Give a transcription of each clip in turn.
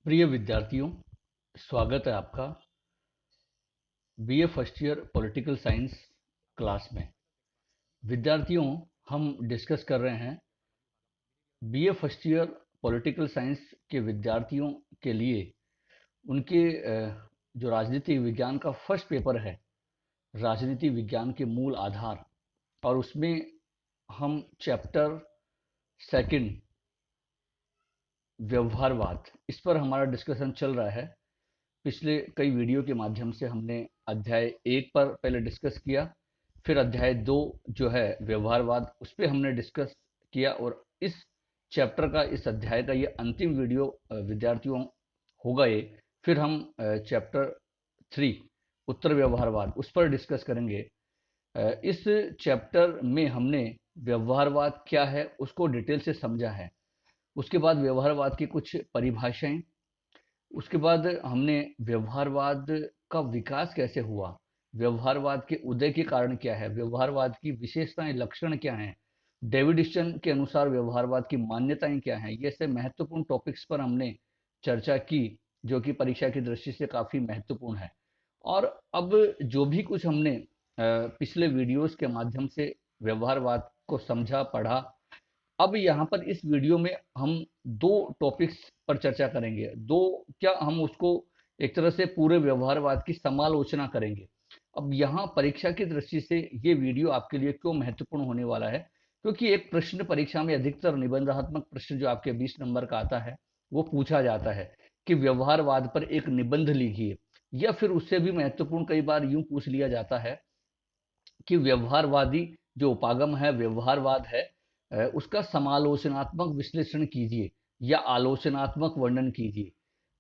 प्रिय विद्यार्थियों, स्वागत है आपका BA first year political science class में। विद्यार्थियों, हम डिस्कस कर रहे हैं BA first year political science के विद्यार्थियों के लिए उनके जो राजनीति विज्ञान का फर्स्ट पेपर है, राजनीति विज्ञान के मूल आधार, और उसमें हम चैप्टर सेकंड व्यवहारवाद, इस पर हमारा डिस्कशन चल रहा है। पिछले कई वीडियो के माध्यम से हमने अध्याय 1 पर पहले डिस्कस किया, फिर अध्याय 2 जो है व्यवहारवाद, उस पर हमने डिस्कस किया, और इस चैप्टर का, इस अध्याय का ये अंतिम वीडियो विद्यार्थियों होगा ये। फिर हम चैप्टर 3 उत्तर व्यवहारवाद, उस पर डिस्कस करेंगे। इस चैप्टर में हमने व्यवहारवाद क्या है उसको डिटेल से समझा है। उसके बाद व्यवहारवाद की कुछ परिभाषाएं, उसके बाद हमने व्यवहारवाद का विकास कैसे हुआ, व्यवहारवाद के उदय के कारण क्या है, व्यवहारवाद की विशेषताएं, लक्षण क्या हैं, डेविड के अनुसार व्यवहारवाद की मान्यताएं क्या हैं, ये से महत्वपूर्ण टॉपिक्स पर हमने चर्चा की, जो कि परीक्षा की दृष्टि से काफी महत्वपूर्ण है। और अब जो भी कुछ हमने पिछले वीडियोस के माध्यम से व्यवहारवाद को समझा, पढ़ा, अब यहाँ पर इस वीडियो में हम दो टॉपिक्स पर चर्चा करेंगे। दो क्या, हम उसको एक तरह से पूरे व्यवहारवाद की समालोचना करेंगे। अब यहाँ परीक्षा की दृष्टि से ये वीडियो आपके लिए क्यों महत्वपूर्ण होने वाला है, क्योंकि एक प्रश्न परीक्षा में, अधिकतर निबंधात्मक प्रश्न जो आपके 20 नंबर का आता है, वो पूछा जाता है कि व्यवहारवाद पर एक निबंध लिखिए। या फिर उससे भी महत्वपूर्ण कई बार यूं पूछ लिया जाता है कि व्यवहारवादी जो उपागम है, व्यवहारवाद है, उसका समालोचनात्मक विश्लेषण कीजिए या आलोचनात्मक वर्णन कीजिए।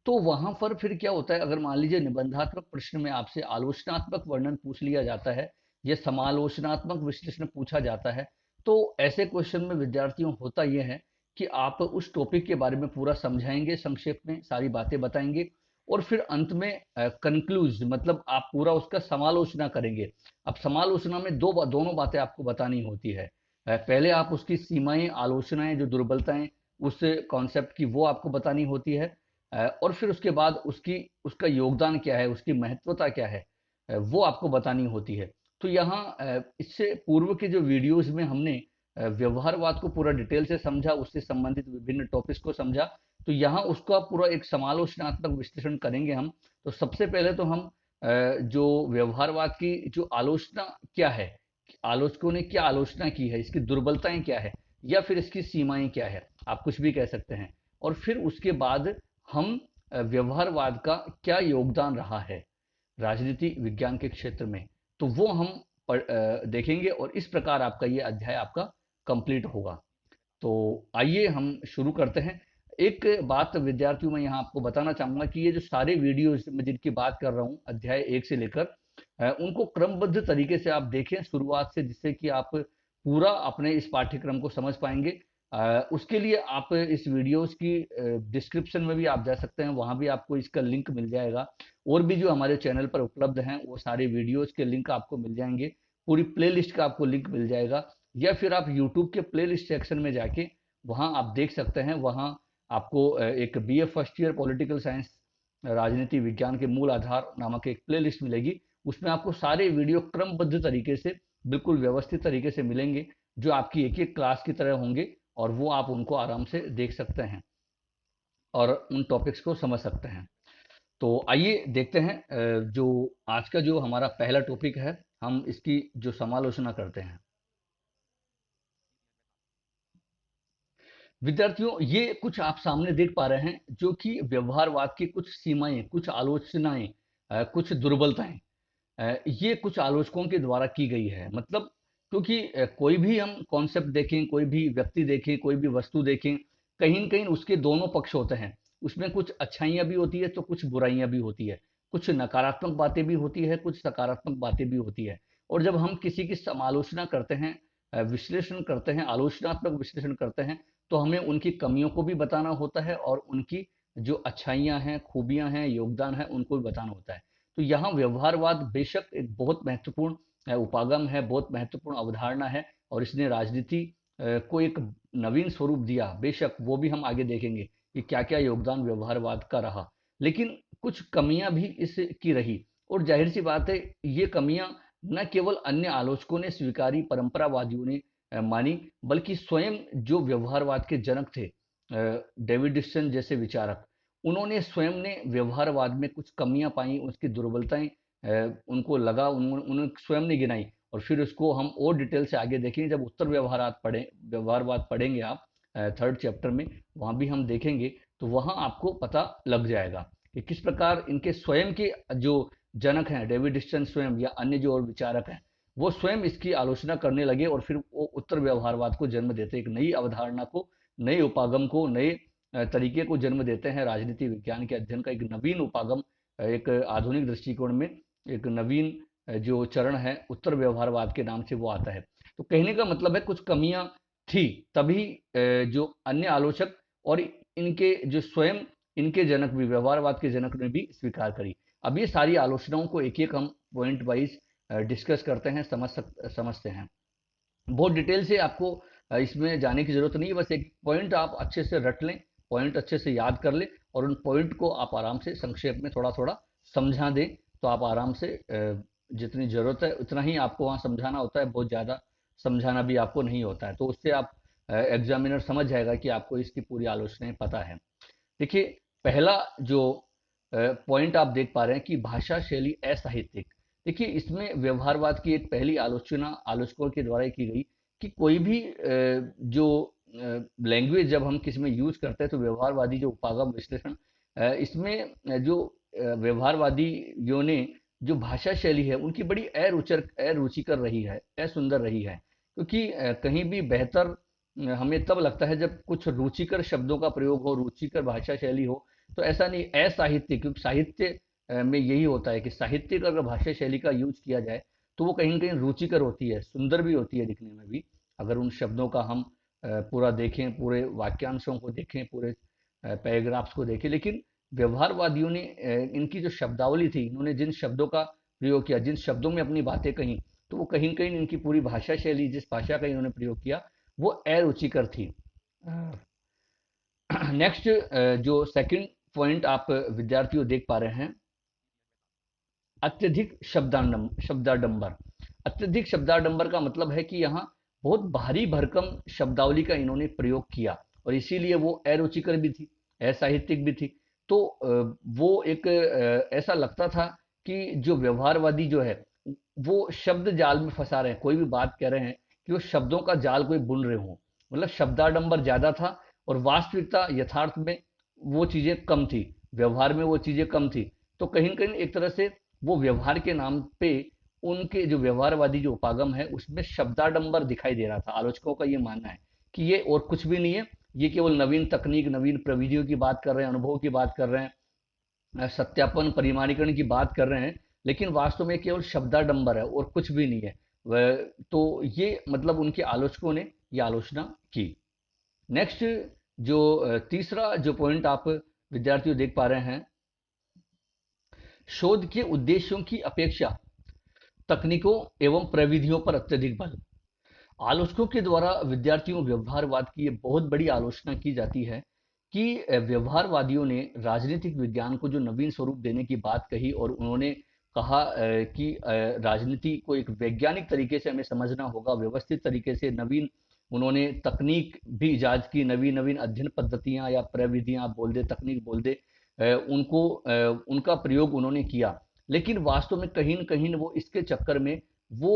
तो वहां पर फिर क्या होता है, अगर मान लीजिए निबंधात्मक प्रश्न में आपसे आलोचनात्मक वर्णन पूछ लिया जाता है या समालोचनात्मक विश्लेषण पूछा जाता है, तो ऐसे क्वेश्चन में विद्यार्थियों होता यह है कि आप उस टॉपिक के बारे में पूरा समझाएंगे, संक्षेप में सारी बातें बताएंगे, और फिर अंत में कंक्लूज, मतलब आप पूरा उसका समालोचना करेंगे। अब समालोचना में दोनों बातें आपको बतानी होती है। पहले आप उसकी सीमाएं, आलोचनाएं, जो दुर्बलताएं उस कॉन्सेप्ट की, वो आपको बतानी होती है। और फिर उसके बाद उसका योगदान क्या है, उसकी महत्वता क्या है, वो आपको बतानी होती है। तो यहाँ इससे पूर्व के जो वीडियोस में हमने व्यवहारवाद को पूरा डिटेल से समझा, उससे संबंधित विभिन्न टॉपिक्स को समझा। तो यहाँ उसका पूरा एक समालोचनात्मक विश्लेषण करेंगे हम। तो सबसे पहले तो हम जो व्यवहारवाद की जो आलोचना क्या है, आलोचकों ने क्या आलोचना की है, इसकी दुर्बलताएं क्या है, या फिर इसकी सीमाएं क्या है, आप कुछ भी कह सकते हैं। और फिर उसके बाद हम व्यवहारवाद का क्या योगदान रहा है राजनीति विज्ञान के क्षेत्र में, तो वो हम देखेंगे, और इस प्रकार आपका ये अध्याय आपका कंप्लीट होगा। तो आइए हम शुरू करते हैं। एक बात विद्यार्थियों में यहाँ आपको बताना चाहूंगा कि ये जो सारे वीडियोस मैं जिनकी बात कर रहा हूँ अध्याय 1 से लेकर, उनको क्रमबद्ध तरीके से आप देखें शुरुआत से, जिससे कि आप पूरा अपने इस पाठ्यक्रम को समझ पाएंगे। उसके लिए आप इस वीडियोस की डिस्क्रिप्शन में भी आप जा सकते हैं, वहां भी आपको इसका लिंक मिल जाएगा। और भी जो हमारे चैनल पर उपलब्ध हैं वो सारे वीडियोस के लिंक आपको मिल जाएंगे, पूरी प्लेलिस्ट का आपको लिंक मिल जाएगा। या फिर आप यूट्यूब के प्लेलिस्ट सेक्शन में जाके वहाँ आप देख सकते हैं। वहाँ आपको एक BA first year political science राजनीति विज्ञान के मूल आधार नामक एक प्लेलिस्ट मिलेगी। उसमें आपको सारे वीडियो क्रमबद्ध तरीके से, बिल्कुल व्यवस्थित तरीके से मिलेंगे, जो आपकी एक एक क्लास की तरह होंगे, और वो आप उनको आराम से देख सकते हैं और उन टॉपिक्स को समझ सकते हैं। तो आइए देखते हैं जो आज का जो हमारा पहला टॉपिक है, हम इसकी जो समालोचना करते हैं। विद्यार्थियों, ये कुछ आप सामने देख पा रहे हैं, जो कि व्यवहारवाद की कुछ सीमाएं, कुछ आलोचनाएं, कुछ दुर्बलताएं, ये कुछ आलोचकों के द्वारा की गई है। मतलब क्योंकि कोई भी हम कॉन्सेप्ट देखें, कोई भी व्यक्ति देखें, कोई भी वस्तु देखें, कहीं न कहीं उसके दोनों पक्ष होते हैं। उसमें कुछ अच्छाइयाँ भी होती है, तो कुछ बुराइयाँ भी होती है। कुछ नकारात्मक बातें भी होती है, कुछ सकारात्मक बातें भी होती है। और जब हम किसी की समालोचना करते हैं, विश्लेषण करते हैं, आलोचनात्मक विश्लेषण करते हैं, तो हमें उनकी कमियों को भी बताना होता है, और उनकी जो अच्छाइयाँ हैं, खूबियाँ हैं, योगदान है, उनको भी बताना होता है। तो यहाँ व्यवहारवाद बेशक एक बहुत महत्वपूर्ण उपागम है, बहुत महत्वपूर्ण अवधारणा है, और इसने राजनीति को एक नवीन स्वरूप दिया। बेशक वो भी हम आगे देखेंगे, कि क्या क्या योगदान व्यवहारवाद का रहा, लेकिन कुछ कमियां भी इसकी रही। और जाहिर सी बात है, ये कमियां न केवल अन्य आलोचकों ने स्वीकारी, परंपरावादियों ने मानी, बल्कि स्वयं जो व्यवहारवाद के जनक थे, डेविड जैसे विचारक, उन्होंने स्वयं ने व्यवहारवाद में कुछ कमियां पाई, उसकी दुर्बलताएं उनको लगा, उन्होंने स्वयं ने गिनाई। और फिर उसको हम और डिटेल से आगे देखेंगे, जब उत्तर व्यवहारवाद पढ़ेंगे आप थर्ड चैप्टर में, वहां भी हम देखेंगे, तो वहां आपको पता लग जाएगा कि किस प्रकार इनके स्वयं के जो जनक हैं, डेविड स्वयं या अन्य जो और विचारक हैं, वो स्वयं इसकी आलोचना करने लगे, और फिर वो उत्तर व्यवहारवाद को जन्म देते, एक नई अवधारणा को, नए उपागम को, नए तरीके को जन्म देते हैं। राजनीति विज्ञान के अध्ययन का एक नवीन उपागम, एक आधुनिक दृष्टिकोण में एक नवीन जो चरण है, उत्तर व्यवहारवाद के नाम से वो आता है। तो कहने का मतलब है, कुछ कमियां थी, तभी जो अन्य आलोचक और इनके जो स्वयं इनके जनक भी, व्यवहारवाद के जनक ने भी स्वीकार करी। अब ये सारी आलोचनाओं को एक एक हम पॉइंट वाइज डिस्कस करते हैं, समझते हैं। बहुत डिटेल से आपको इसमें जाने की जरूरत नहीं है, बस एक पॉइंट आप अच्छे से रट लें, पॉइंट अच्छे से याद कर लें, और उन पॉइंट को आप आराम से संक्षेप में थोड़ा थोड़ा समझा दें, तो आप आराम से जितनी जरूरत है उतना ही आपको वहाँ समझाना होता है, बहुत ज़्यादा समझाना भी आपको नहीं होता है, तो उससे आप एग्जामिनर समझ जाएगा कि आपको इसकी पूरी आलोचनाएं पता है। देखिए, पहला जो पॉइंट आप देख पा रहे हैं कि भाषा शैली असाहित्यिक। देखिए, इसमें व्यवहारवाद की एक पहली आलोचना आलोचकों के द्वारा की गई कि कोई भी जो लैंग्वेज जब हम किसी में यूज करते हैं, तो व्यवहारवादी जो उपागम विश्लेषण, इसमें जो व्यवहारवादियों ने जो भाषा शैली है उनकी बड़ी अरुचिकर रही है, असुंदर रही है, क्योंकि कहीं भी बेहतर हमें तब लगता है जब कुछ रुचिकर शब्दों का प्रयोग हो, रुचिकर भाषा शैली हो। तो ऐसा नहीं, असाहित्यिक, क्योंकि साहित्य में यही होता है कि साहित्य का अगर भाषा शैली का यूज किया जाए, तो वो कहीं न कहीं रुचिकर होती है, सुंदर भी होती है दिखने में भी। अगर उन शब्दों का हम पूरा देखें, पूरे वाक्यांशों को देखें, पूरे पैराग्राफ्स को देखें, लेकिन व्यवहारवादियों ने इनकी जो शब्दावली थी, इन्होंने जिन शब्दों का प्रयोग किया, जिन शब्दों में अपनी बातें कही, तो वो कहीं न कहीं इनकी पूरी भाषा शैली, जिस भाषा का इन्होंने प्रयोग किया, वो अरुचिकर थी। नेक्स्ट जो सेकंड पॉइंट आप विद्यार्थियों देख पा रहे हैं, अत्यधिक शब्दाडंबर। अत्यधिक शब्दाडंबर का मतलब है कि यहाँ बहुत भारी भरकम शब्दावली का इन्होंने प्रयोग किया, और इसीलिए वो अरुचिकर भी थी, असाहित्यिक भी थी। तो वो एक ऐसा लगता था कि जो व्यवहारवादी जो है, वो शब्द जाल में फंसा रहे हैं, कोई भी बात कह रहे हैं कि वो शब्दों का जाल कोई बुन रहे हों, मतलब शब्दाडंबर ज्यादा था, और वास्तविकता, यथार्थ में वो चीजें कम थी, व्यवहार में वो चीजें कम थी। तो कहीं न कहीं एक तरह से वो व्यवहार के नाम पे, उनके जो व्यवहारवादी जो उपागम है, उसमें शब्दाडंबर दिखाई दे रहा था। आलोचकों का ये मानना है कि ये और कुछ भी नहीं है, ये केवल नवीन तकनीक, नवीन प्रविधियों की बात कर रहे हैं, अनुभव की बात कर रहे हैं, सत्यापन, परिमाणीकरण की बात कर रहे हैं, लेकिन वास्तव में केवल शब्दाडंबर है और कुछ भी नहीं है। तो ये मतलब उनके आलोचकों ने ये आलोचना की। नेक्स्ट जो तीसरा जो पॉइंट आप विद्यार्थियों देख पा रहे हैं, शोध के उद्देश्यों की अपेक्षा तकनीकों एवं प्रविधियों पर अत्यधिक बल। आलोचकों के द्वारा विद्यार्थियों व्यवहारवाद की ये बहुत बड़ी आलोचना की जाती है कि व्यवहारवादियों ने राजनीतिक विज्ञान को जो नवीन स्वरूप देने की बात कही, और उन्होंने कहा कि राजनीति को एक वैज्ञानिक तरीके से हमें समझना होगा, व्यवस्थित तरीके से। नवीन उन्होंने तकनीक भी इजाद की, नवीन नवीन अध्ययन पद्धतियां या प्रविधियां, आप बोल दे, तकनीक बोल दे, उनका प्रयोग उन्होंने किया। लेकिन वास्तव में कहीं न कहीं वो इसके चक्कर में वो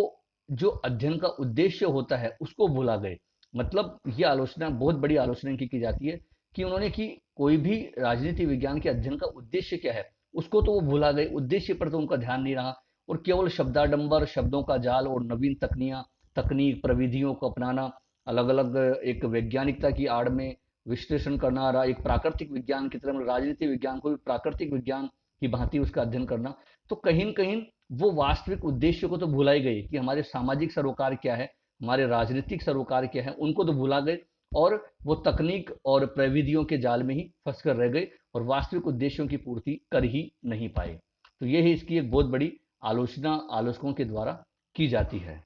जो अध्ययन का उद्देश्य होता है उसको भुला गए। मतलब ये आलोचना, बहुत बड़ी आलोचना की जाती है कि उन्होंने कि कोई भी राजनीति विज्ञान के अध्ययन का उद्देश्य क्या है, उसको तो वो भुला गए, उद्देश्य पर तो उनका ध्यान नहीं रहा, और केवल शब्दाडंबर, शब्दों का जाल और नवीन तकनीक प्रविधियों को अपनाना, अलग अलग एक वैज्ञानिकता की आड़ में विश्लेषण करना रहा, एक प्राकृतिक विज्ञान की तरह, राजनीति विज्ञान को भी प्राकृतिक विज्ञान की भांति उसका अध्ययन करना। तो कहीं न कहीं वो वास्तविक उद्देश्य को तो भुला ही गए कि हमारे सामाजिक सरोकार क्या है, हमारे राजनीतिक सरोकार क्या है, उनको तो भुला गए, और वो तकनीक और प्रविधियों के जाल में ही फंस कर रह गए, और वास्तविक उद्देश्यों की पूर्ति कर ही नहीं पाए। तो ये ही इसकी एक बहुत बड़ी आलोचना आलोचकों के द्वारा की जाती है।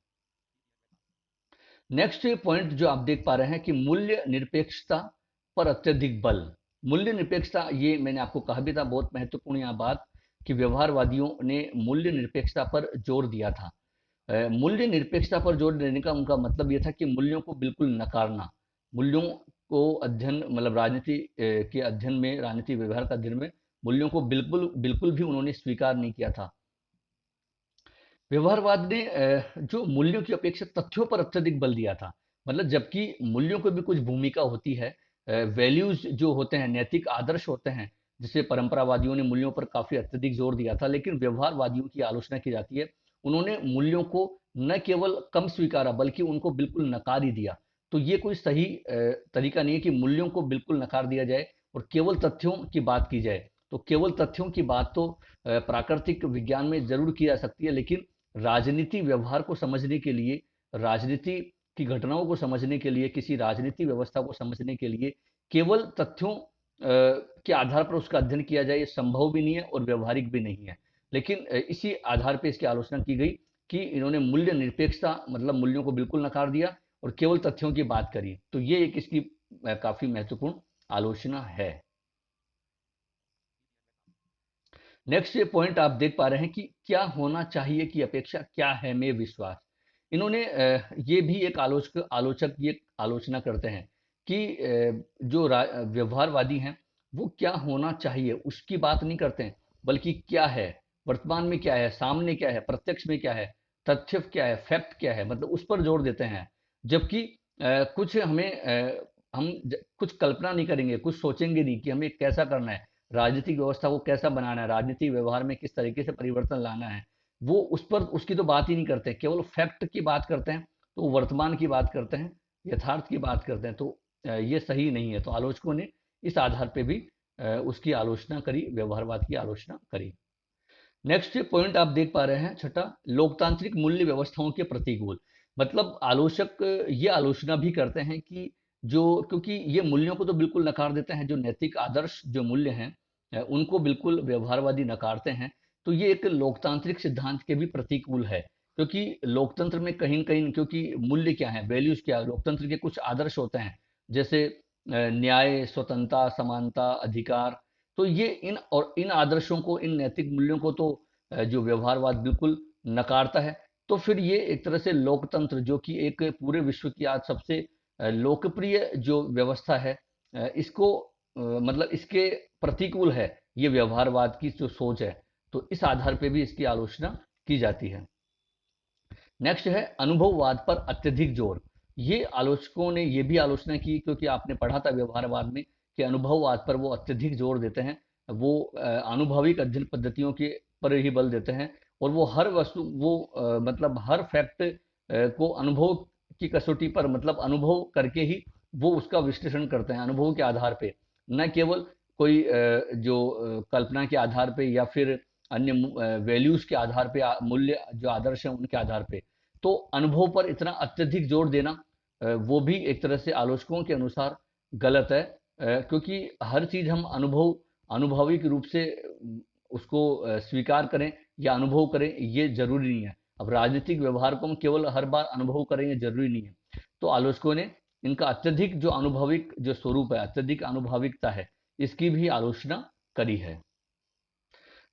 नेक्स्ट पॉइंट जो आप देख पा रहे हैं कि मूल्य निरपेक्षता पर अत्यधिक बल। मूल्य निरपेक्षता, ये मैंने आपको कहा भी था, बहुत महत्वपूर्ण यहाँ बात, कि व्यवहारवादियों ने मूल्य निरपेक्षता पर जोर दिया था। मूल्य निरपेक्षता पर जोर देने का उनका मतलब ये था कि मूल्यों को बिल्कुल नकारना, मूल्यों को अध्ययन मतलब राजनीति के अध्ययन में, राजनीति व्यवहार का अध्ययन में मूल्यों को बिल्कुल बिल्कुल भी उन्होंने स्वीकार नहीं किया था। व्यवहारवाद ने जो मूल्यों की अपेक्षा तथ्यों पर अत्यधिक बल दिया था। मतलब जबकि मूल्यों को भी कुछ भूमिका होती है, वैल्यूज जो होते हैं, नैतिक आदर्श होते हैं, जिसे परंपरावादियों ने मूल्यों पर काफी अत्यधिक जोर दिया था, लेकिन व्यवहारवादियों की आलोचना की जाती है, उन्होंने मूल्यों को न केवल कम स्वीकारा बल्कि उनको बिल्कुल नकार ही दिया। तो ये कोई सही तरीका नहीं है कि मूल्यों को बिल्कुल नकार दिया जाए और केवल तथ्यों की बात की जाए। तो केवल तथ्यों की बात तो प्राकृतिक विज्ञान में जरूर की जा सकती है, लेकिन राजनीति व्यवहार को समझने के लिए, राजनीति की घटनाओं को समझने के लिए, किसी राजनीति व्यवस्था को समझने के लिए केवल तथ्यों के आधार पर उसका अध्ययन किया जाए, ये संभव भी नहीं है और व्यवहारिक भी नहीं है। लेकिन इसी आधार पर इसकी आलोचना की गई कि इन्होंने मूल्य निरपेक्षता मतलब मूल्यों को बिल्कुल नकार दिया और केवल तथ्यों की बात करी। तो ये एक इसकी काफी महत्वपूर्ण आलोचना है। नेक्स्ट ये पॉइंट आप देख पा रहे हैं कि क्या होना चाहिए की अपेक्षा क्या है में विश्वास। इन्होंने ये भी एक आलोचक ये आलोचना करते हैं कि जो व्यवहारवादी हैं वो क्या होना चाहिए उसकी बात नहीं करते हैं, बल्कि क्या है, वर्तमान में क्या है, सामने क्या है, प्रत्यक्ष में क्या है, तथ्य क्या है, फैक्ट क्या है, मतलब उस पर जोर देते हैं। जबकि कुछ हमें कुछ कल्पना नहीं करेंगे, कुछ सोचेंगे नहीं कि हमें कैसा करना है, राजनीतिक व्यवस्था को कैसा बनाना है, राजनीतिक व्यवहार में किस तरीके से परिवर्तन लाना है, वो उस पर उसकी तो बात ही नहीं करते, केवल फैक्ट की बात करते हैं। तो वर्तमान की बात करते हैं, यथार्थ की बात करते हैं। तो ये सही नहीं है। तो आलोचकों ने इस आधार पे भी उसकी आलोचना करी, व्यवहारवाद की आलोचना करी। नेक्स्ट पॉइंट आप देख पा रहे हैं छठा, लोकतांत्रिक मूल्य व्यवस्थाओं के प्रतिकूल। मतलब आलोचक ये आलोचना भी करते हैं कि जो, क्योंकि ये मूल्यों को तो बिल्कुल नकार देते हैं, जो नैतिक आदर्श जो मूल्य हैं उनको बिल्कुल व्यवहारवादी नकारते हैं। तो ये एक लोकतांत्रिक सिद्धांत के भी प्रतिकूल है, क्योंकि लोकतंत्र में कहीं न कहीं, क्योंकि मूल्य क्या है, वैल्यूज क्या है, लोकतंत्र के कुछ आदर्श होते हैं, जैसे न्याय, स्वतंत्रता, समानता, अधिकार। तो ये इन आदर्शों को, इन नैतिक मूल्यों को तो जो व्यवहारवाद बिल्कुल नकारता है। तो फिर ये एक तरह से लोकतंत्र, जो कि एक पूरे विश्व की आज सबसे लोकप्रिय जो व्यवस्था है, इसको मतलब इसके प्रतिकूल है ये व्यवहारवाद की जो सोच है। तो इस आधार पे भी इसकी आलोचना की जाती है। नेक्स्ट है अनुभववाद पर अत्यधिक जोर। ये आलोचकों ने ये भी आलोचना की, क्योंकि आपने पढ़ा था व्यवहारवाद में कि अनुभववाद पर वो अत्यधिक जोर देते हैं। वो अनुभविक अध्ययन पद्धतियों के पर ही बल देते हैं, और वो हर वस्तु, वो मतलब हर फैक्ट को अनुभव की कसौटी पर, मतलब अनुभव करके ही वो उसका विश्लेषण करते हैं, अनुभव के आधार पे, न केवल कोई कल्पना के आधार पे या फिर अन्य वैल्यूज के आधार पे, मूल्य जो आदर्श है उनके आधार पे। तो अनुभव पर इतना अत्यधिक जोर देना वो भी एक तरह से आलोचकों के अनुसार गलत है, क्योंकि हर चीज हम अनुभविक रूप से उसको स्वीकार करें या अनुभव करें, ये जरूरी नहीं है। अब राजनीतिक व्यवहार को हम केवल हर बार अनुभव करें, ये जरूरी नहीं है। तो आलोचकों ने इनका अत्यधिक जो अनुभविक जो स्वरूप है, अत्यधिक अनुभविकता है, इसकी भी आलोचना करी है।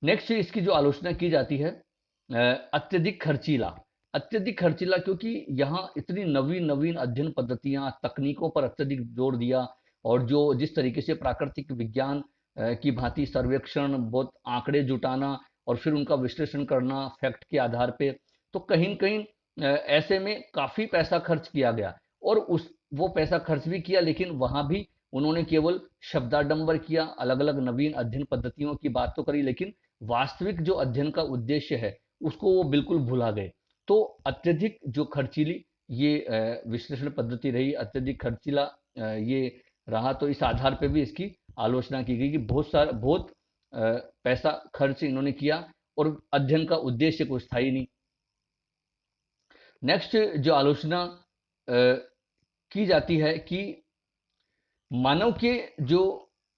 नेक्स्ट इसकी जो आलोचना की जाती है, अत्यधिक खर्चीला। अत्यधिक खर्चीला क्योंकि यहाँ इतनी नवीन नवीन अध्ययन पद्धतियां, तकनीकों पर अत्यधिक जोर दिया, और जो जिस तरीके से प्राकृतिक विज्ञान की भांति सर्वेक्षण, बहुत आंकड़े जुटाना और फिर उनका विश्लेषण करना फैक्ट के आधार पे, तो कहीं न कहीं ऐसे में काफी पैसा खर्च किया गया। और उस वो पैसा खर्च भी किया, लेकिन वहां भी उन्होंने केवल शब्दाडंबर किया, अलग अलग नवीन अध्ययन पद्धतियों की बात तो करी, लेकिन वास्तविक जो अध्ययन का उद्देश्य है उसको वो बिल्कुल भुला गए। तो अत्यधिक जो खर्चीली ये विश्लेषण पद्धति रही, अत्यधिक खर्चीला ये रहा। तो इस आधार पे भी इसकी आलोचना की गई कि बहुत पैसा खर्च इन्होंने किया और अध्ययन का उद्देश्य कोई था ही नहीं। नेक्स्ट जो आलोचना की जाती है कि मानव के जो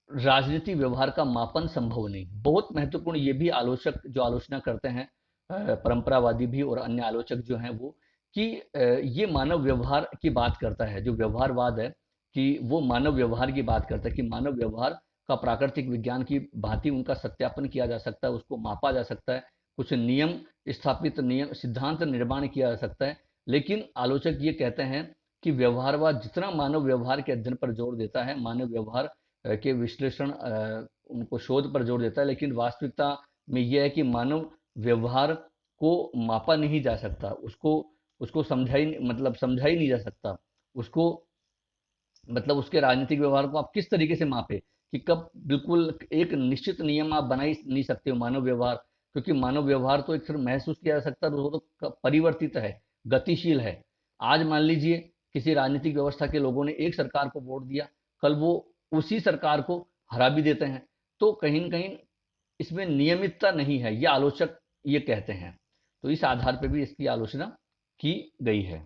राजनीति व्यवहार का मापन संभव नहीं। बहुत महत्वपूर्ण ये भी आलोचक जो आलोचना करते हैं, परंपरावादी भी और अन्य आलोचक जो हैं वो, कि ये मानव व्यवहार की बात करता है, जो व्यवहारवाद है, कि वो मानव व्यवहार की बात करता है कि मानव व्यवहार का प्राकृतिक विज्ञान की भांति उनका सत्यापन किया जा सकता है, उसको मापा जा सकता है, कुछ नियम स्थापित, नियम सिद्धांत निर्माण किया जा सकता है। लेकिन आलोचक ये कहते हैं कि व्यवहारवाद जितना मानव व्यवहार के अध्ययन पर जोर देता है, मानव व्यवहार के विश्लेषण, उनको शोध पर जोर देता है, लेकिन वास्तविकता में यह है कि मानव व्यवहार को मापा नहीं जा सकता, उसको उसको समझा ही नहीं जा सकता, उसको उसके राजनीतिक व्यवहार को आप किस तरीके से मापे, कि कब बिल्कुल एक निश्चित नियम आप बना ही नहीं सकते हो मानव व्यवहार, क्योंकि मानव व्यवहार तो एक सिर्फ महसूस किया जा सकता है, वो तो परिवर्तित है, गतिशील है। आज मान लीजिए किसी राजनीतिक व्यवस्था के लोगों ने एक सरकार को वोट दिया, कल वो उसी सरकार को हरा भी देते हैं, तो कहीं न कहीं इसमें नियमितता नहीं है, ये आलोचक ये कहते हैं। तो इस आधार पर भी इसकी आलोचना की गई है।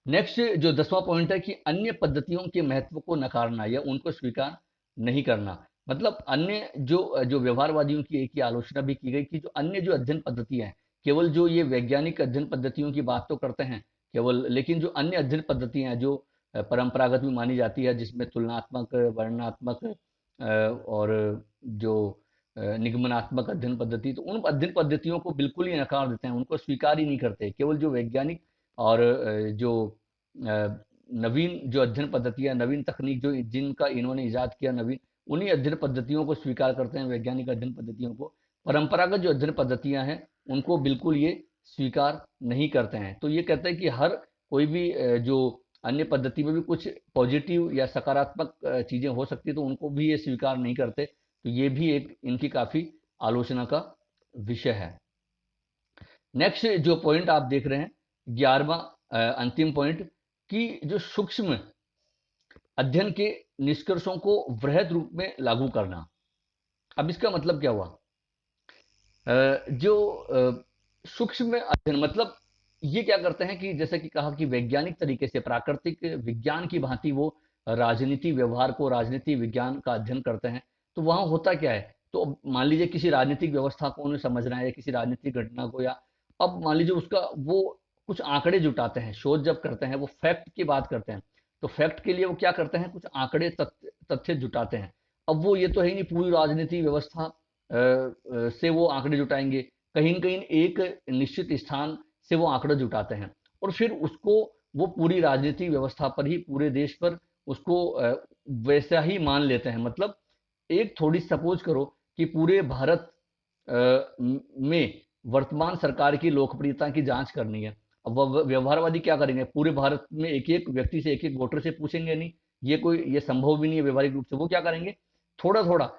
नेक्स्ट जो 10वां पॉइंट है कि अन्य पद्धतियों के महत्व को नकारना या उनको स्वीकार नहीं करना। मतलब अन्य जो जो व्यवहारवादियों की एक ही आलोचना भी की गई कि जो अन्य जो अध्ययन पद्धतियां हैं, केवल जो ये वैज्ञानिक अध्ययन पद्धतियों की बात तो करते हैं केवल, लेकिन जो अन्य अध्ययन पद्धतियां हैं जो परंपरागत भी मानी जाती है, जिसमें तुलनात्मक, वर्णनात्मक और जो निगमनात्मक अध्ययन पद्धति, तो उन अध्ययन पद्धतियों को बिल्कुल ही नकार देते हैं, उनको स्वीकार ही नहीं करते। केवल जो वैज्ञानिक और जो नवीन जो अध्ययन पद्धतियां, नवीन तकनीक जो जिनका इन्होंने इजाद किया, नवीन उन्हीं अध्ययन पद्धतियों को स्वीकार करते हैं, वैज्ञानिक अध्ययन पद्धतियों को। परंपरागत जो अध्ययन पद्धतियां हैं उनको बिल्कुल ये स्वीकार नहीं करते हैं। तो ये कहते हैं कि हर कोई भी जो अन्य पद्धति में भी कुछ पॉजिटिव या सकारात्मक चीजें हो सकती, तो उनको भी ये स्वीकार नहीं करते। तो ये भी एक इनकी काफी आलोचना का विषय है। नेक्स्ट जो पॉइंट आप देख रहे हैं 11वां अंतिम पॉइंट, कि जो सूक्ष्म अध्ययन के निष्कर्षों को वृहद रूप में लागू करना। अब इसका मतलब क्या हुआ? जो सूक्ष्म अध्ययन मतलब ये क्या करते हैं कि जैसे कि कहा कि वैज्ञानिक तरीके से, प्राकृतिक विज्ञान की भांति वो राजनीति व्यवहार को, राजनीति विज्ञान का अध्ययन करते हैं। तो वहां होता क्या है? तो मान लीजिए किसी राजनीतिक व्यवस्था को उन्हें समझना है, या किसी राजनीतिक घटना को, या अब मान लीजिए उसका वो कुछ आंकड़े जुटाते हैं, शोध जब करते हैं, वो फैक्ट की बात करते हैं, तो फैक्ट के लिए वो क्या करते हैं? कुछ आंकड़े, तथ्य जुटाते हैं। अब वो ये तो है ही नहीं पूरी राजनीति व्यवस्था से वो आंकड़े जुटाएंगे, कहीं न कहीं एक निश्चित स्थान से वो आंकड़ा जुटाते हैं, और फिर उसको वो पूरी राजनीतिक व्यवस्था पर ही, पूरे देश पर उसको वैसा ही मान लेते हैं। मतलब एक थोड़ी सपोज करो कि पूरे भारत में वर्तमान सरकार की लोकप्रियता की जांच करनी है। अब व्यवहारवादी क्या करेंगे? पूरे भारत में एक एक व्यक्ति से, एक एक वोटर से पूछेंगे नहीं, ये संभव भी नहीं है व्यवहारिक रूप से। वो क्या करेंगे? थोड़ा थोड़ा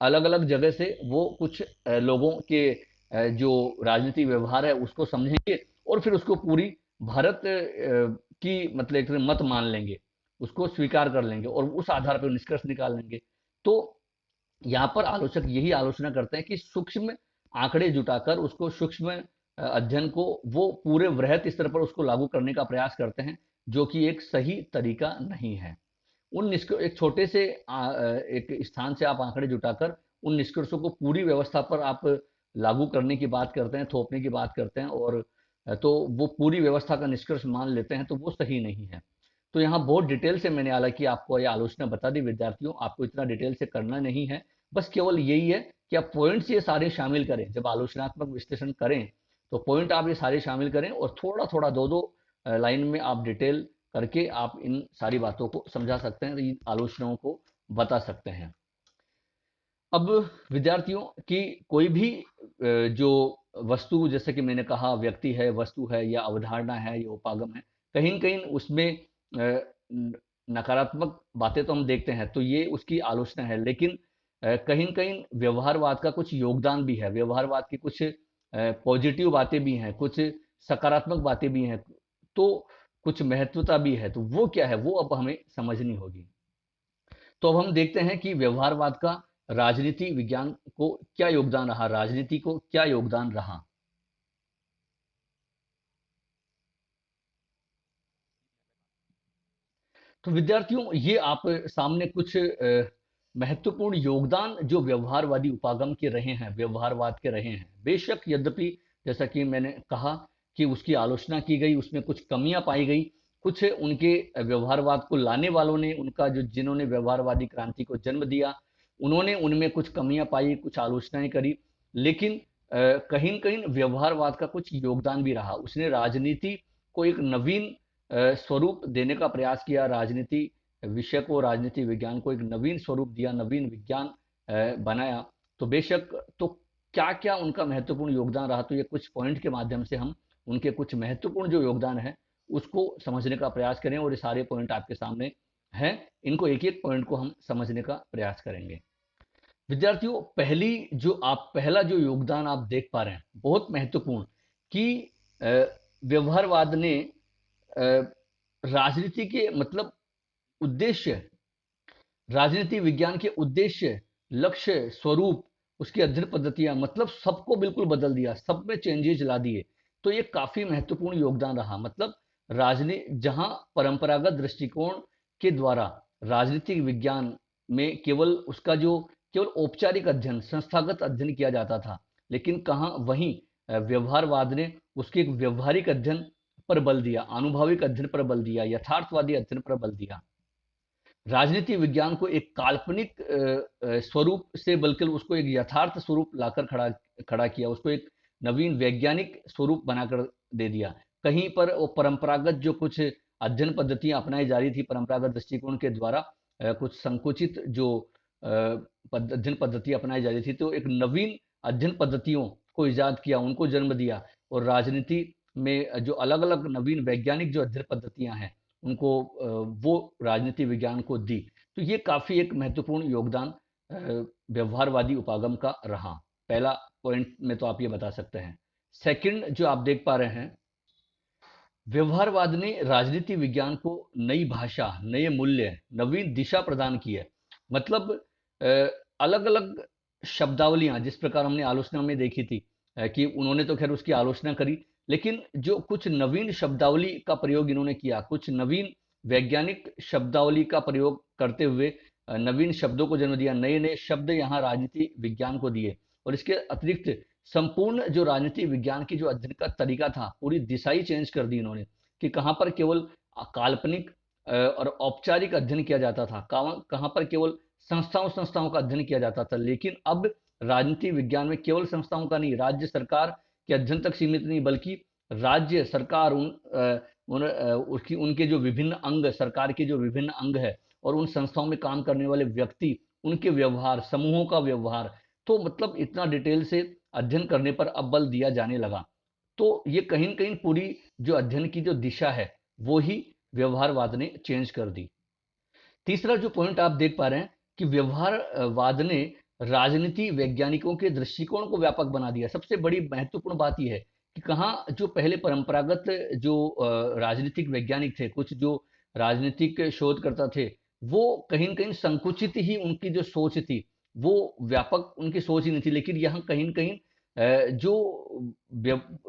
अलग अलग जगह से वो कुछ लोगों के जो राजनीतिक व्यवहार है उसको समझेंगे, और फिर उसको पूरी भारत की मतलब एक मत मान लेंगे, उसको स्वीकार कर लेंगे, और उस आधार पर निष्कर्ष निकाल लेंगे। तो यहाँ पर आलोचक यही आलोचना करते हैं कि सूक्ष्म आंकड़े जुटाकर उसको, सूक्ष्म अध्ययन को वो पूरे वृहत स्तर पर उसको लागू करने का प्रयास करते हैं, जो कि एक सही तरीका नहीं है। एक छोटे से एक स्थान से आप आंकड़े जुटाकर उन निष्कर्षों को पूरी व्यवस्था पर आप लागू करने की बात करते हैं, थोपने की बात करते हैं, और तो वो पूरी व्यवस्था का निष्कर्ष मान लेते हैं, तो वो सही नहीं है। तो यहाँ बहुत डिटेल से मैंने हालांकि आपको ये आलोचना बता दी विद्यार्थियों, आपको इतना डिटेल से करना नहीं है, बस केवल यही है कि आप पॉइंट्स ये सारे शामिल करें, जब आलोचनात्मक विश्लेषण करें तो पॉइंट आप ये सारे शामिल करें, और थोड़ा थोड़ा दो दो लाइन में आप डिटेल करके आप इन सारी बातों को समझा सकते हैं, इन आलोचनाओं को बता सकते हैं। अब विद्यार्थियों की कोई भी जो वस्तु, जैसे कि मैंने कहा व्यक्ति है, वस्तु है, या अवधारणा है, या उपागम है, कहीं न कहीं उसमें नकारात्मक बातें तो हम देखते हैं, तो ये उसकी आलोचना है। लेकिन कहीं न कहीं व्यवहारवाद का कुछ योगदान भी है, व्यवहारवाद की कुछ पॉजिटिव बातें भी हैं, कुछ सकारात्मक बातें भी हैं, तो कुछ महत्वता भी है। तो वो क्या है? वो अब हमें समझनी होगी। तो अब हम देखते हैं कि व्यवहारवाद का राजनीति विज्ञान को क्या योगदान रहा, राजनीति को क्या योगदान रहा। तो विद्यार्थियों, ये आप सामने कुछ महत्वपूर्ण योगदान जो व्यवहारवादी उपागम के रहे हैं, व्यवहारवाद के रहे हैं। बेशक यद्यपि जैसा कि मैंने कहा कि उसकी आलोचना की गई, उसमें कुछ कमियां पाई गई, कुछ उनके व्यवहारवाद को लाने वालों ने, उनका जो जिन्होंने व्यवहारवादी क्रांति को जन्म दिया, उन्होंने उनमें कुछ कमियां पाई, कुछ आलोचनाएं करी, लेकिन कहीं न कहीं व्यवहारवाद का कुछ योगदान भी रहा। उसने राजनीति को एक नवीन स्वरूप देने का प्रयास किया, राजनीति विषय को, राजनीति विज्ञान को एक नवीन स्वरूप दिया, नवीन विज्ञान बनाया। तो बेशक, तो क्या क्या उनका महत्वपूर्ण योगदान रहा, तो ये कुछ पॉइंट के माध्यम से हम उनके कुछ महत्वपूर्ण जो योगदान है उसको समझने का प्रयास करें, और ये सारे पॉइंट आपके सामने हैं, इनको एक एक पॉइंट को हम समझने का प्रयास करेंगे। विद्यार्थियों, पहला जो योगदान आप देख पा रहे हैं, बहुत महत्वपूर्ण, कि व्यवहारवाद ने राजनीति के मतलब उद्देश्य, राजनीति विज्ञान के उद्देश्य, लक्ष्य, स्वरूप, उसकी अध्ययन पद्धतियां, मतलब सबको बिल्कुल बदल दिया, सब में चेंजेज ला दिए। तो ये काफी महत्वपूर्ण योगदान रहा। मतलब राजनीति, जहां परंपरागत दृष्टिकोण के द्वारा राजनीतिक विज्ञान में केवल औपचारिक अध्ययन, संस्थागत अध्ययन किया जाता था, लेकिन कहाँ वहीं व्यवहारवाद ने उसके एक व्यवहारिक अध्ययन पर बल दिया, आनुभविक अध्ययन पर बल दिया, यथार्थवादी अध्ययन पर बल दिया। राजनीति विज्ञान को एक काल्पनिक स्वरूप से, बल्कि उसको एक यथार्थ स्वरूप लाकर खड़ा किया, उसको एक नवीन वैज्ञानिक स्वरूप बनाकर दे दिया। कहीं पर वो परंपरागत जो कुछ अध्ययन पद्धतियां अपनाई जा रही थी, परंपरागत दृष्टिकोण के द्वारा कुछ संकुचित जो अध्ययन पद्धति अपनाई जा रही थी, तो एक नवीन अध्ययन पद्धतियों को इजाद किया, उनको जन्म दिया, और राजनीति में जो अलग अलग नवीन वैज्ञानिक जो अध्ययन पद्धतियां हैं उनको वो राजनीति विज्ञान को दी। तो ये काफी एक महत्वपूर्ण योगदान व्यवहारवादी उपागम का रहा। पहला पॉइंट में तो आप ये बता सकते हैं। सेकंड जो आप देख पा रहे हैं, व्यवहारवाद ने राजनीति विज्ञान को नई भाषा, नए मूल्य, नवीन दिशा प्रदान की है। मतलब अलग अलग शब्दावलियां, जिस प्रकार हमने आलोचना में देखी थी कि उन्होंने तो खैर उसकी आलोचना करी, लेकिन जो कुछ नवीन शब्दावली का प्रयोग इन्होंने किया, कुछ नवीन वैज्ञानिक शब्दावली का प्रयोग करते हुए नवीन शब्दों को जन्म दिया, नए नए शब्द यहाँ राजनीति विज्ञान को दिए। और इसके अतिरिक्त संपूर्ण जो राजनीति विज्ञान की जो अध्ययन का तरीका था, पूरी दिशा ही चेंज कर दी इन्होंने, कि कहाँ पर केवल काल्पनिक और औपचारिक अध्ययन किया जाता था, कहाँ पर केवल संस्थाओं का अध्ययन किया जाता था, लेकिन अब राजनीति विज्ञान में केवल संस्थाओं का नहीं, राज्य सरकार के अध्ययन तक सीमित नहीं, बल्कि राज्य सरकार उनके जो विभिन्न अंग, सरकार के जो विभिन्न अंग है, और उन संस्थाओं में काम करने वाले व्यक्ति, उनके व्यवहार, समूहों का व्यवहार, तो मतलब इतना डिटेल से अध्ययन करने पर अब बल दिया जाने लगा। तो ये कहीं न कहीं पूरी जो अध्ययन की जो दिशा है वो ही व्यवहारवाद ने चेंज कर दी। तीसरा जो पॉइंट आप देख पा रहे हैं कि व्यवहारवाद ने राजनीति वैज्ञानिकों के दृष्टिकोण को व्यापक बना दिया। सबसे बड़ी महत्वपूर्ण बात यह है कि कहाँ जो पहले परंपरागत जो राजनीतिक वैज्ञानिक थे, कुछ जो राजनीतिक शोधकर्ता थे, वो कहीं न कहीं संकुचित ही उनकी जो सोच थी, वो व्यापक उनकी सोच ही नहीं थी। लेकिन यहाँ कहीं न कहीं जो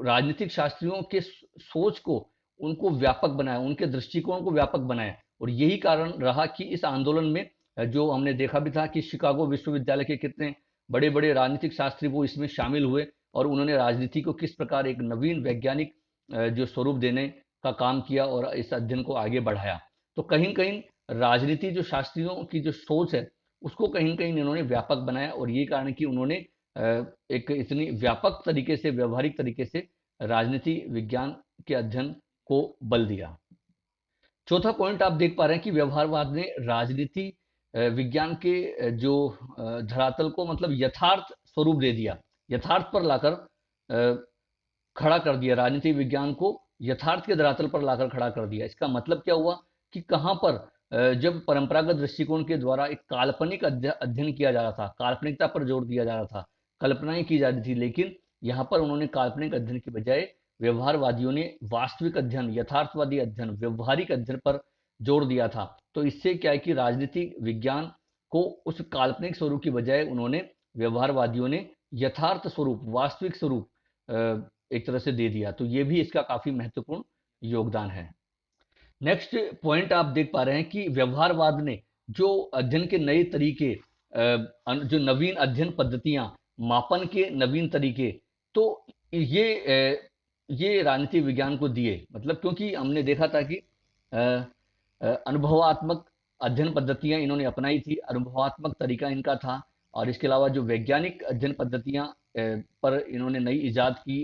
राजनीतिक शास्त्रियों के सोच को, उनको व्यापक बनाया, उनके दृष्टिकोण को व्यापक बनाया। और यही कारण रहा कि इस आंदोलन में जो हमने देखा भी था कि शिकागो विश्वविद्यालय के कितने बड़े बड़े राजनीतिक शास्त्री वो इसमें शामिल हुए, और उन्होंने राजनीति को किस प्रकार एक नवीन वैज्ञानिक जो स्वरूप देने का काम किया और इस अध्ययन को आगे बढ़ाया। तो कहीं न कहीं राजनीति जो शास्त्रियों की जो सोच है उसको कहीं न कहीं इन्होंने व्यापक बनाया, और यही कारण है कि उन्होंने एक इतनी व्यापक तरीके से, व्यवहारिक तरीके से राजनीति विज्ञान के अध्ययन को बल दिया। चौथा पॉइंट आप देख पा रहे हैं कि व्यवहारवाद ने राजनीति विज्ञान के जो धरातल को मतलब यथार्थ स्वरूप दे दिया, यथार्थ पर लाकर खड़ा कर दिया, राजनीति विज्ञान को यथार्थ के धरातल पर लाकर खड़ा कर दिया। इसका मतलब क्या हुआ कि कहाँ पर जब परंपरागत दृष्टिकोण के द्वारा एक काल्पनिक अध्ययन किया जा रहा था, काल्पनिकता पर जोर दिया जा रहा था, कल्पनाएं की जा रही थी, लेकिन यहाँ पर उन्होंने काल्पनिक अध्ययन की बजाय व्यवहारवादियों ने वास्तविक अध्ययन, यथार्थवादी अध्ययन, व्यवहारिक अध्ययन पर जोर दिया था। तो इससे क्या है कि राजनीतिक विज्ञान को उस काल्पनिक स्वरूप की बजाय उन्होंने, व्यवहारवादियों ने यथार्थ स्वरूप, वास्तविक स्वरूप एक तरह से दे दिया। तो ये भी इसका काफी महत्वपूर्ण योगदान है। नेक्स्ट पॉइंट आप देख पा रहे हैं कि व्यवहारवाद ने जो अध्ययन के नए तरीके, जो नवीन अध्ययन पद्धतियां, मापन के नवीन तरीके, तो ये राजनीति विज्ञान को दिए। मतलब क्योंकि हमने देखा था कि अनुभवात्मक अध्ययन पद्धतियां इन्होंने अपनाई थी, अनुभवात्मक तरीका इनका था। और इसके अलावा जो वैज्ञानिक अध्ययन पद्धतियां पर इन्होंने नई इजाद की,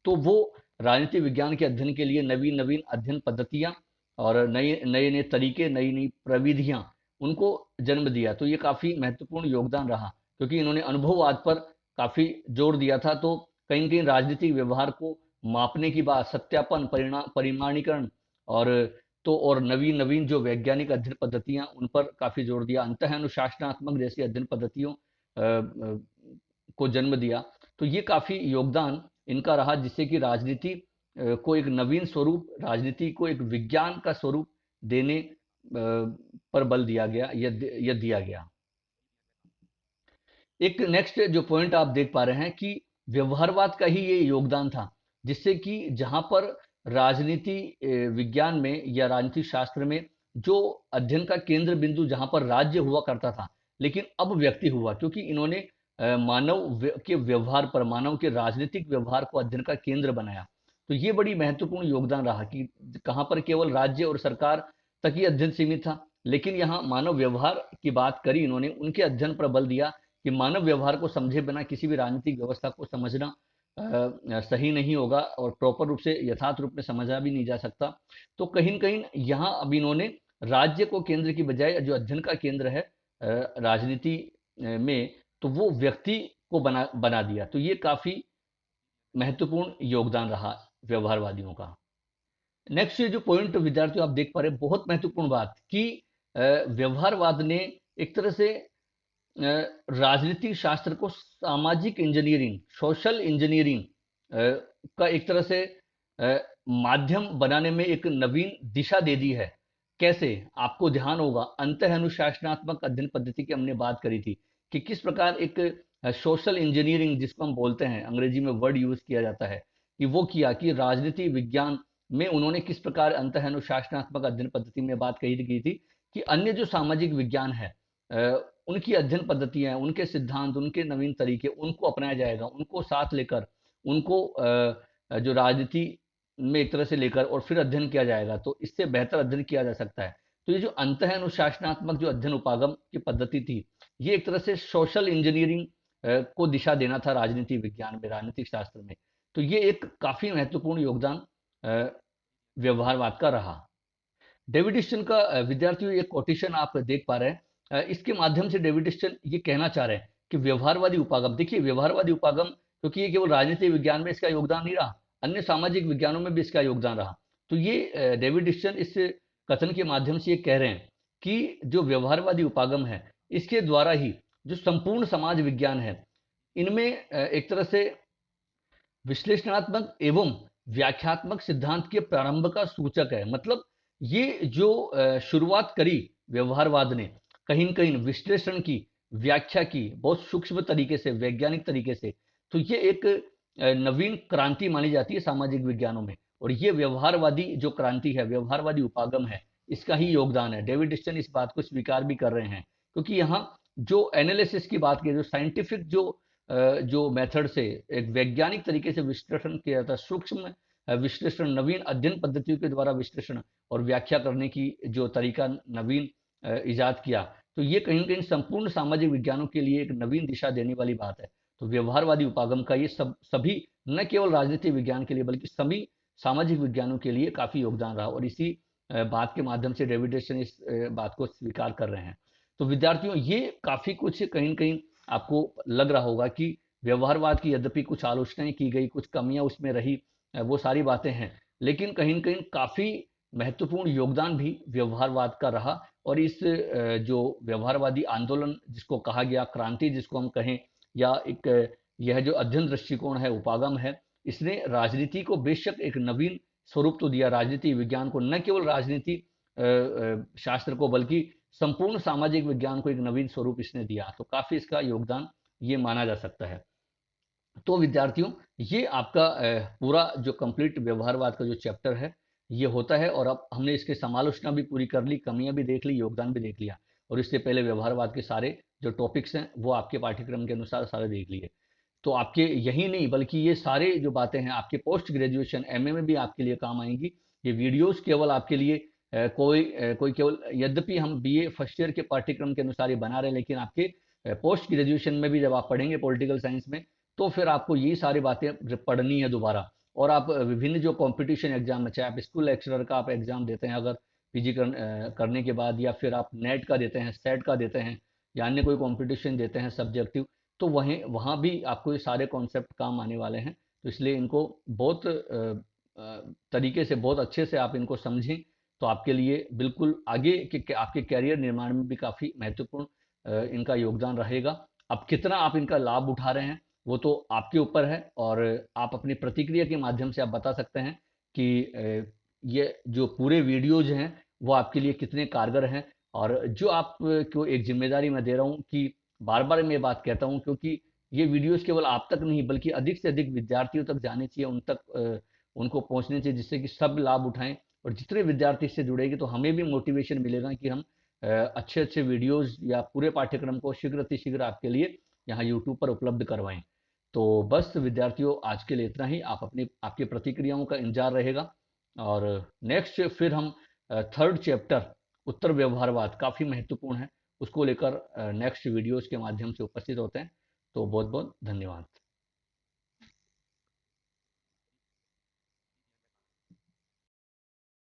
तो वो राजनीति विज्ञान के अध्ययन के लिए नवीन नवीन अध्ययन पद्धतियां और नए नए नए तरीके, नई नई प्रविधियां उनको जन्म दिया। तो ये काफ़ी महत्वपूर्ण योगदान रहा, क्योंकि इन्होंने अनुभववाद पर काफ़ी जोर दिया था। तो कहीं न कहीं राजनीतिक व्यवहार को मापने की बात, सत्यापन, परिमाणीकरण और और नवीन नवीन जो वैज्ञानिक अध्ययन पद्धतियां, उन पर काफ़ी जोर दिया। अंतः अनुशासनात्मक जैसी अध्ययन पद्धतियों को जन्म दिया। तो ये काफ़ी योगदान इनका रहा, जिससे कि राजनीति को एक नवीन स्वरूप, राजनीति को एक विज्ञान का स्वरूप देने पर बल दिया गया, यह दिया गया। एक नेक्स्ट जो पॉइंट आप देख पा रहे हैं कि व्यवहारवाद का ही ये योगदान था, जिससे कि जहां पर राजनीति विज्ञान में या राजनीति शास्त्र में जो अध्ययन का केंद्र बिंदु जहां पर राज्य हुआ करता था, लेकिन अब व्यक्ति हुआ, क्योंकि इन्होंने मानव के व्यवहार पर, मानव के राजनीतिक व्यवहार को अध्ययन का केंद्र बनाया। तो ये बड़ी महत्वपूर्ण योगदान रहा कि कहां पर केवल राज्य और सरकार तक ही अध्ययन सीमित था, लेकिन यहाँ मानव व्यवहार की बात करी इन्होंने, उनके अध्ययन पर बल दिया कि मानव व्यवहार को समझे बिना किसी भी राजनीतिक व्यवस्था को समझना सही नहीं होगा और प्रॉपर रूप से, यथार्थ रूप में समझा भी नहीं जा सकता। तो कहीं न कहीं यहाँ अब इन्होंने राज्य को केंद्र की बजाय जो अध्ययन का केंद्र है राजनीति में, तो वो व्यक्ति को बना दिया। तो ये काफ़ी महत्वपूर्ण योगदान रहा व्यवहारवादियों का। नेक्स्ट जो पॉइंट विद्यार्थियों आप देख पा रहे हैं, बहुत महत्वपूर्ण बात कि व्यवहारवाद ने एक तरह से राजनीतिक शास्त्र को सामाजिक इंजीनियरिंग, सोशल इंजीनियरिंग का एक तरह से माध्यम बनाने में एक नवीन दिशा दे दी है। कैसे? आपको ध्यान होगा, अंतः अनुशासनात्मक अध्ययन पद्धति की हमने बात करी थी कि किस प्रकार एक सोशल इंजीनियरिंग, जिसको हम बोलते हैं, अंग्रेजी में वर्ड यूज किया जाता है, कि वो किया कि राजनीति विज्ञान में उन्होंने किस प्रकार अंतः अनुशासनात्मक अध्ययन पद्धति में बात कही की थी कि अन्य जो सामाजिक विज्ञान है उनकी अध्ययन पद्धतियां, उनके सिद्धांत, उनके नवीन तरीके, उनको अपनाया जाएगा, उनको साथ लेकर, उनको जो राजनीति में एक तरह से लेकर और फिर अध्ययन किया जाएगा, तो इससे बेहतर अध्ययन किया जा सकता है। तो ये जो अंतः अनुशासनात्मक जो अध्ययन उपागम की पद्धति थी, ये एक तरह से सोशल इंजीनियरिंग को दिशा देना था राजनीति विज्ञान में, राजनीतिक शास्त्र में। तो ये एक काफी महत्वपूर्ण योगदान व्यवहारवाद का रहा। डेविड ह्यूस्टन का विद्यार्थियों ये कोटेशन आप देख पा रहे हैं, इसके माध्यम से डेविड ह्यूस्टन ये कहना चाह रहे हैं कि व्यवहारवादी उपागम, देखिए व्यवहारवादी उपागम, क्योंकि ये केवल राजनीतिक विज्ञान में इसका योगदान नहीं रहा, अन्य सामाजिक विज्ञानों में भी इसका योगदान रहा। तो ये डेविड ह्यूस्टन इस कथन के माध्यम से ये कह रहे हैं कि जो व्यवहारवादी उपागम है, इसके द्वारा ही जो संपूर्ण समाज विज्ञान है, इनमें एक तरह से विश्लेषणात्मक एवं व्याख्यात्मक सिद्धांत के प्रारंभ का सूचक है। मतलब ये जो शुरुआत करी व्यवहारवाद ने, कहीं न कहीं विश्लेषण की, व्याख्या की, बहुत सूक्ष्म तरीके से, वैज्ञानिक तरीके से, तो ये एक नवीन क्रांति मानी जाती है सामाजिक विज्ञानों में। और ये व्यवहारवादी जो क्रांति है, व्यवहारवादी उपागम है, इसका ही योगदान है। डेविड ह्यूस्टन इस बात को स्वीकार भी कर रहे हैं, क्योंकि यहाँ जो एनालिसिस की बात की, जो साइंटिफिक जो मेथड से एक वैज्ञानिक तरीके से विश्लेषण किया जाता है, सूक्ष्म विश्लेषण, नवीन अध्ययन पद्धतियों के द्वारा विश्लेषण और व्याख्या करने की जो तरीका नवीन इजाद किया, तो ये कहीं न कहीं संपूर्ण सामाजिक विज्ञानों के लिए एक नवीन दिशा देने वाली बात है। तो व्यवहारवादी उपागम का ये सभी, न केवल राजनीति विज्ञान के लिए बल्कि सभी सामाजिक विज्ञानों के लिए काफी योगदान रहा, और इसी बात के माध्यम से डेविड ह्यूस्टन इस बात को स्वीकार कर रहे हैं। तो विद्यार्थियों, ये काफी कुछ कहीं न कहीं आपको लग रहा होगा कि व्यवहारवाद की यद्यपि कुछ आलोचनाएं की गई, कुछ कमियां उसमें रही, वो सारी बातें हैं, लेकिन कहीं न कहीं काफी महत्वपूर्ण योगदान भी व्यवहारवाद का रहा। और इस जो व्यवहारवादी आंदोलन जिसको कहा गया, क्रांति जिसको हम कहें, या एक यह जो अध्ययन दृष्टिकोण है, उपागम है, इसने राजनीति को बेशक एक नवीन स्वरूप तो दिया, राजनीति विज्ञान को, न केवल राजनीति शास्त्र को बल्कि संपूर्ण सामाजिक विज्ञान को एक नवीन स्वरूप इसने दिया। तो काफी इसका योगदान ये माना जा सकता है। तो विद्यार्थियों, ये आपका पूरा जो कंप्लीट व्यवहारवाद का जो चैप्टर है ये होता है, और अब हमने इसके समालोचना भी पूरी कर ली, कमियां भी देख ली, योगदान भी देख लिया, और इससे पहले व्यवहारवाद के सारे जो टॉपिक्स हैं वो आपके पाठ्यक्रम के अनुसार सारे देख लिए। तो आपके यही नहीं बल्कि ये सारे जो बातें हैं आपके पोस्ट ग्रेजुएशन एमए में भी आपके लिए काम आएंगी। ये वीडियोस केवल आपके लिए कोई केवल, यद्यपि हम बीए फर्स्ट ईयर के पाठ्यक्रम के अनुसार ही बना रहे हैं, लेकिन आपके पोस्ट ग्रेजुएशन में भी जब आप पढ़ेंगे पॉलिटिकल साइंस में, तो फिर आपको ये सारी बातें पढ़नी है दोबारा। और आप विभिन्न जो कंपटीशन एग्जाम है, चाहे आप स्कूल लेक्चरर का आप एग्जाम देते हैं अगर पीजी करने के बाद, या फिर आप नेट का देते हैं, सेट का देते हैं, या अन्य कोई कंपटीशन देते हैं सब्जेक्टिव, तो वहीं वहाँ भी आपको ये सारे कॉन्सेप्ट काम आने वाले हैं। तो इसलिए इनको बहुत तरीके से, बहुत अच्छे से आप इनको समझें, तो आपके लिए बिल्कुल आगे के आपके कैरियर निर्माण में भी काफ़ी महत्वपूर्ण इनका योगदान रहेगा। अब कितना आप इनका लाभ उठा रहे हैं वो तो आपके ऊपर है, और आप अपनी प्रतिक्रिया के माध्यम से आप बता सकते हैं कि ये जो पूरे वीडियोज हैं वो आपके लिए कितने कारगर हैं। और जो आपको एक जिम्मेदारी मैं दे रहा हूँ कि बार बार मैं ये बात कहता हूँ, क्योंकि ये वीडियोस केवल आप तक नहीं बल्कि अधिक से अधिक विद्यार्थियों तक जाने चाहिए, उन तक उनको पहुंचने चाहिए, जिससे कि सब लाभ उठाएं। और जितने विद्यार्थी इससे जुड़ेंगे तो हमें भी मोटिवेशन मिलेगा कि हम अच्छे अच्छे वीडियोस या पूरे पाठ्यक्रम को शीघ्र अतिशीघ्र आपके लिए यहाँ यूट्यूब पर उपलब्ध करवाएं। तो बस विद्यार्थियों, आज के लिए इतना ही। आप अपनी आपकी प्रतिक्रियाओं का इंतजार रहेगा। और नेक्स्ट फिर हम थर्ड चैप्टर उत्तर व्यवहारवाद, काफ़ी महत्वपूर्ण है, उसको लेकर नेक्स्ट वीडियोस के माध्यम से उपस्थित होते हैं। तो बहुत बहुत धन्यवाद।